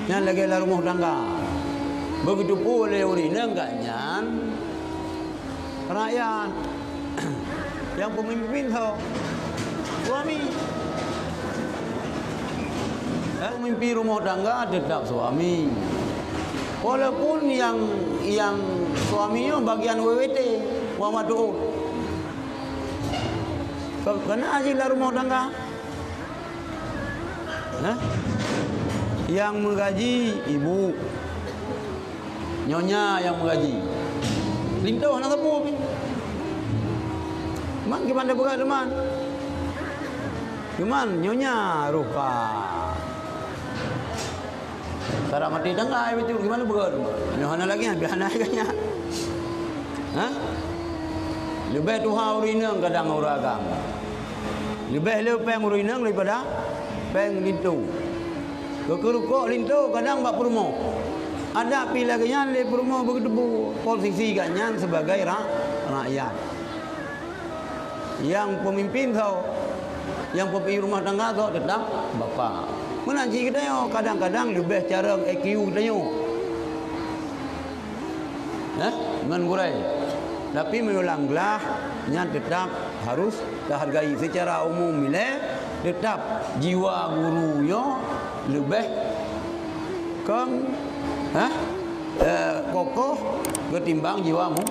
Nyan lagi lah rumah tangga. Begitu pula urina enggaknya rakyat. Yang pemimpin tau suami. Pemimpin rumah tangga tetap suami. Walaupun yang suaminya bagian WWT, Wamadu'ud. Kena aja lah rumah tangga. Yang menggaji ibu, nyonya yang menggaji. Lintuh nak tepuk. Man gimana buka teman? Gimana nyonya ruka. Cara mati tangga itu gimana buka teman? Nyonya lagi biar naiknya. Lebih tuha urinang kadang orang agama. Lebih pengurinang daripada penglintu. Kekerukok lintu kadang bak perumo. Ada pilihnya le perumo begitu posisi ganyan sebagai rakyat. Yang pemimpin tau, yang pemimpin rumah tangga tau tetap bapa. Menanci kita yo kadang-kadang lebih cara EQ kita yo. Mengurai. Tapi menulanglah nya tetap harus dihargai secara umum milih tetap jiwa guru yo lebih kokoh ketimbang jiwamu.